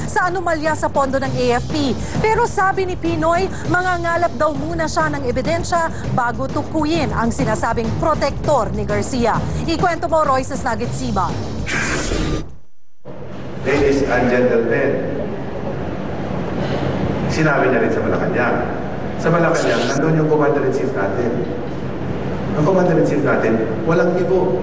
sa anomalya sa pondo ng AFP. Pero sabi ni Pinoy, mangangalap daw muna siya ng ebidensya bago tukuyin ang sinasabing protektor ni Garcia. Ikwento mo, Royces Nagitsiba. Ladies and gentlemen, sinabi niya rin sa Malacanang. Sa Malacanang, nandun yung Commander-in-Chief natin. Ang Commander-in-Chief natin, walang ibo.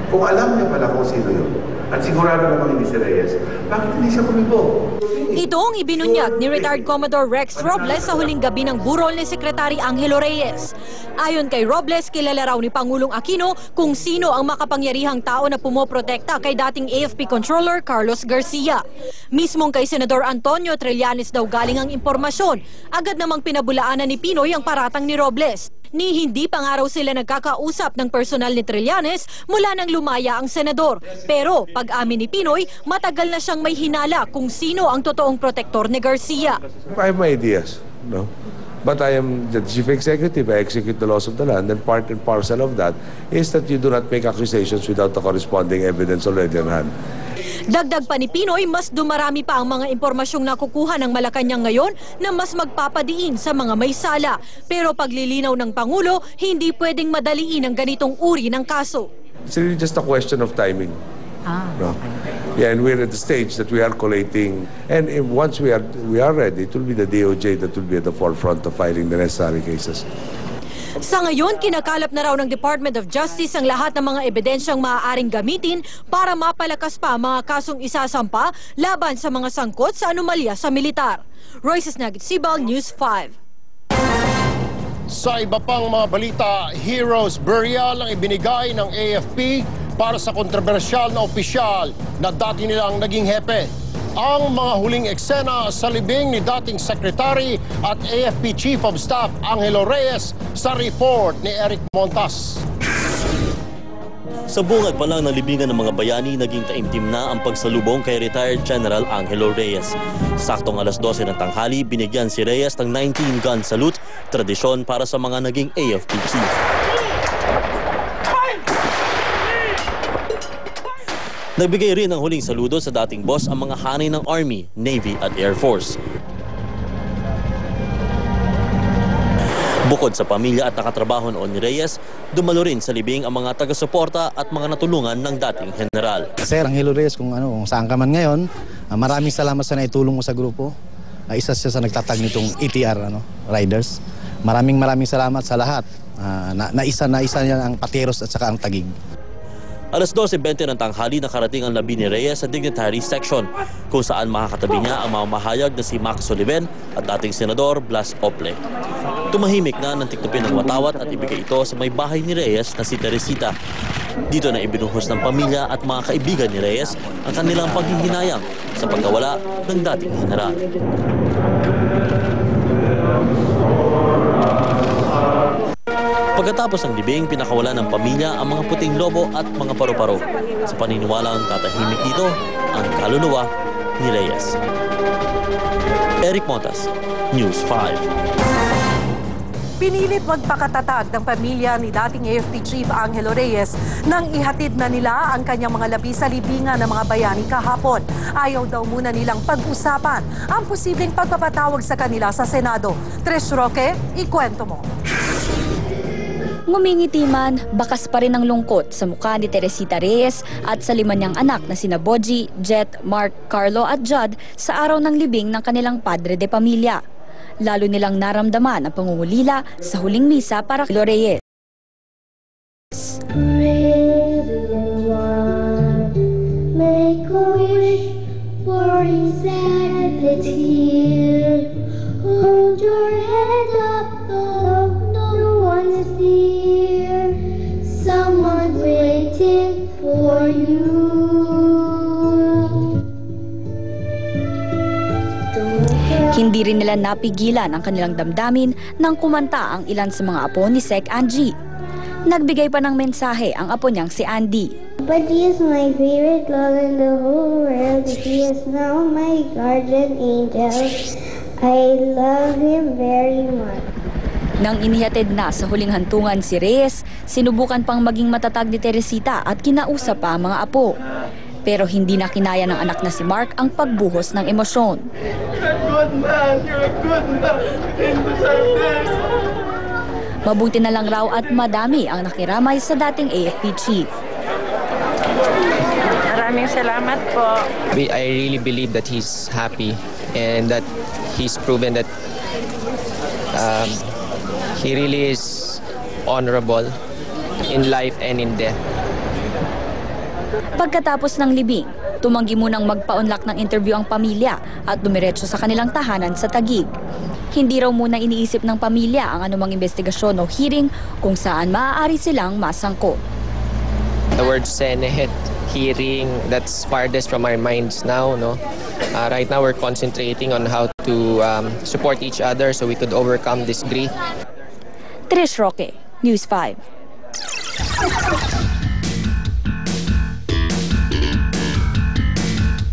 Kung alam niya pala kung sino yun, at sigurado namang hindi si Reyes, bakit hindi siya kumibo? Ito ang ibinunyag ni retired Commodore Rex Robles sa huling gabi ng burol ni Secretary Angelo Reyes. Ayon kay Robles, kilala raw ni Pangulong Aquino kung sino ang makapangyarihang tao na pumoprotekta kay dating AFP Controller Carlos Garcia. Mismong kay Senador Antonio Trillanes daw galing ang impormasyon. Agad namang pinabulaanan ni Pinoy ang paratang ni Robles. Ni hindi pa nga raw sila nagkakausap ng personal ni Trillanes mula nang lumaya ang senador. Pero pag-amin ni Pinoy, matagal na siyang may hinala kung sino ang totoong protektor ni Garcia. I have my ideas, no? But I am the chief executive. I execute the laws of the land, and part and parcel of that is that you do not make accusations without the corresponding evidence already on hand. Dagdag pa ni Pinoy, mas dumarami pa ang mga impormasyong nakukuha ng Malacanang ngayon na mas magpapadiin sa mga may sala. Pero paglilinaw ng Pangulo, hindi pwedeng madaliin ang ganitong uri ng kaso. It's really just a question of timing. No? Yeah, and we're at the stage that we are collating, and once we are ready, it will be the DOJ that will be at the forefront of filing the necessary cases. Sa ngayon, kinakalap na raw ng Department of Justice ang lahat ng mga ebidensyang maaaring gamitin para mapalakas pa ang mga kasong isasampa laban sa mga sangkot sa anomalya sa militar. Royces Nagitsiba, News 5. Sa iba pang mga balita, heroes burial ang ibinigay ng AFP para sa kontrobersyal na opisyal na dati nilang naging hepe. Ang mga huling eksena sa libing ni dating Secretary at AFP Chief of Staff Angelo Reyes sa report ni Eric Montas. Sa bungad pa lang ng libingan ng mga bayani, naging taimtim na ang pagsalubong kay retired General Angelo Reyes. Saktong alas 12 ng tanghali, binigyan si Reyes ng 19-gun salute, tradisyon para sa mga naging AFP Chief. Nagbigay rin ng huling saludo sa dating boss ang mga hanay ng Army, Navy at Air Force. Bukod sa pamilya at nakatrabaho noon ni Reyes, dumalo rin sa libing ang mga taga-suporta at mga natulungan ng dating general. Sir Angelo Reyes, kung saan ka man ngayon, maraming salamat sa naitulong mo sa grupo. Isa siya sa nagtatag nitong ETR riders. Maraming salamat sa lahat. Naisa niya ang Pateros at saka ang Tagig. Alas 12:20 ng tanghali, nakarating ang labi ni Reyes sa dignitary section kung saan makakatabi niya ang mamahayag na si Max Soliven at dating Senador Blas Ople. Tumahimik na nang tiktupin ng watawat at ibigay ito sa may bahay ni Reyes na si Teresita. Dito na ibinuhos ng pamilya at mga kaibigan ni Reyes ang kanilang paghihinayang sa pagkawala ng dating general. Pagkatapos ng libing, pinakawalan ng pamilya ang mga puting lobo at mga paru-paro. Sa paniniwalang tatahimik dito ang kaluluwa ni Reyes. Eric Montas, News 5. Pinilit magpakatatag ng pamilya ni dating AFP Chief Angelo Reyes nang ihatid na nila ang kanyang mga labi sa libingan ng mga bayani kahapon. Ayaw daw muna nilang pag-usapan ang posibleng pagpapatawag sa kanila sa Senado. Trish Roque, ikwento mo. Ngumingiti man, bakas pa rin ang lungkot sa mukha ni Teresita Reyes at sa lima niyang anak na sina Boji, Jet, Mark, Carlo at Judd sa araw ng libing ng kanilang padre de pamilya. Lalo nilang naramdaman ang pangungulila sa huling misa para kay Reyes. Make a wish for insanity. Hold your head up, no one's near. Someone's waiting for you. Hindi rin nila napigilan ang kanilang damdamin nang kumanta ang ilan sa mga apo ni Sec Angie. Nagbigay pa ng mensahe ang apo niyang si Andy. But he is my favorite love in the whole world. He is now my guardian angel. I love him very much. Nang inihatid na sa huling hantungan si Reyes, sinubukan pang maging matatag ni Teresita at kinausap pa ang mga apo. Pero hindi na kinaya ng anak na si Mark ang pagbuhos ng emosyon. Mabuti na lang raw at madami ang nakiramay sa dating AFP chief. Maraming salamat po. I really believe that he's happy and that he's proven that he really is honorable in life and in death. Pagkatapos ng libing, tumanggi munang magpa-unlock ng interview ang pamilya at dumiretso sa kanilang tahanan sa Taguig. Hindi raw muna iniisip ng pamilya ang anumang investigasyon o hearing kung saan maaari silang masangkot. The word Senate hearing, that's farthest from our minds now. No? Right now we're concentrating on how to support each other so we could overcome this grief. Trish Roque, News 5.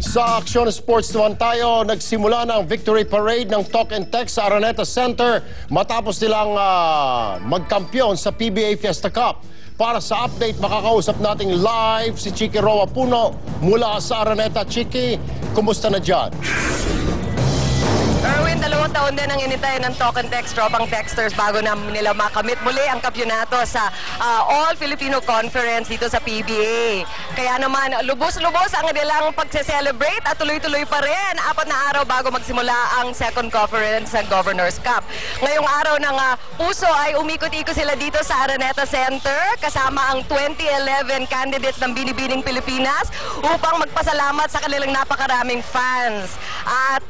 Sa Aksyon Sports naman tayo, nagsimula ng victory parade ng Talk and Text sa Araneta Center matapos nilang magkampiyon sa PBA Fiesta Cup. Para sa update, makakausap nating live si Chiki Roa Puno mula sa Araneta. Chiki, kumusta na dyan? Erwin, 2 taon din ang inintay ng Talk and Text, tropang texters bago na nila makamit muli ang kampyonato sa All Filipino Conference dito sa PBA. Kaya naman, lubos-lubos ang kanilang pagse-celebrate at tuloy-tuloy pa rin 4 na araw bago magsimula ang second conference sa Governor's Cup. Ngayong araw ng puso ay umikot-ikot sila dito sa Araneta Center kasama ang 2011 candidates ng Binibining Pilipinas upang magpasalamat sa kanilang napakaraming fans. At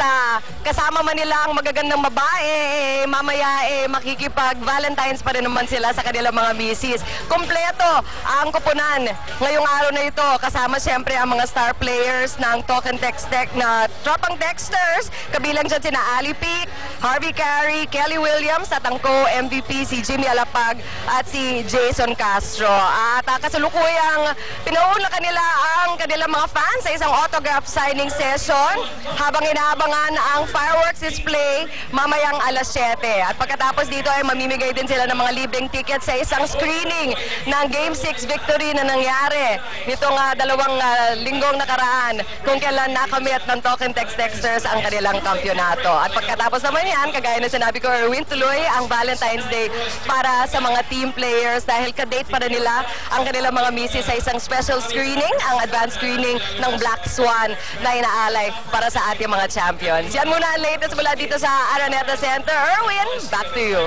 kasama man nila ang magagandang babae, mamaya makikipag-Valentine's pa rin naman sila sa kanilang mga misis. Kompleto ang kupunan ngayong araw na ito, kasama siyempre ang mga star players ng Talk and Text na tropang texters. Kabilang dyan sina Ali Pic, Harvey Carey, Kelly Williams at ang co-MVP si Jimmy Alapag at si Jason Castro. At kasalukuyang pinauna kanila ang kanilang mga fans sa isang autograph signing session habang inaabangan ang fireworks display mamayang alas 7. At pagkatapos dito ay mamimigay din sila ng mga libreng tickets sa isang screening ng Game 6 victory na nangyari nitong 2 linggong nakaraan kung kailan nakamit ng Talk and Text Texters ang kanilang kampyonato. At pagkatapos naman yan, kagaya na sinabi ko, Erwin, tuloy ang Valentine's Day para sa mga team players dahil kadate para nila ang kanilang mga misis sa isang special screening, ang advanced screening ng Black Swan na inaalay para sa ating mga champions. Yan muna ang latest mula dito sa Araneta Center. Erwin, back to you.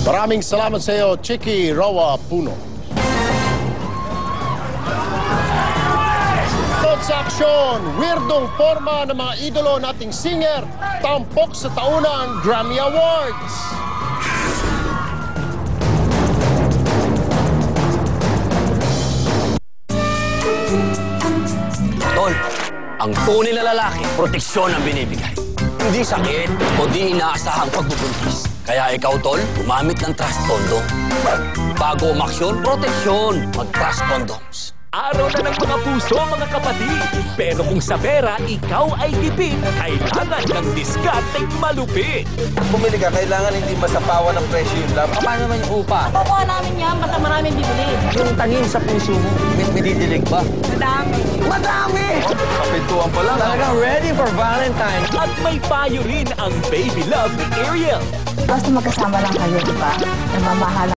Maraming salamat sa iyo, Chiki Roa Puno. Sa aksyon, weirdong forma ng mga idolo nating singer, tampok sa taunang Grammy Awards. Tol, ang tunay na lalaki, proteksyon ang binibigay. Hindi sakit o di inaasahang pagbubuntis. Kaya ikaw, Tol, gumamit ng Trust Condom. Bago umaksyon, proteksyon. Mag-Trust Condoms. Araw na ng mga puso, mga kapatid. Pero kung sa pera, ikaw ay tipid, kailangan ng diskarteng malupit. Bumili ka, kailangan hindi masapawan ng presyo yung lab. Paano naman yung upa? Pakuha namin yan, basta maraming bibili. Yung tangin sa puso mo, may didilig ba? Madami. Madami! Kapintuan pa lang. Talagang ready for Valentine's. At may payo rin ang baby love ni Ariel. Basta magkasama lang kayo, di ba? Namamahala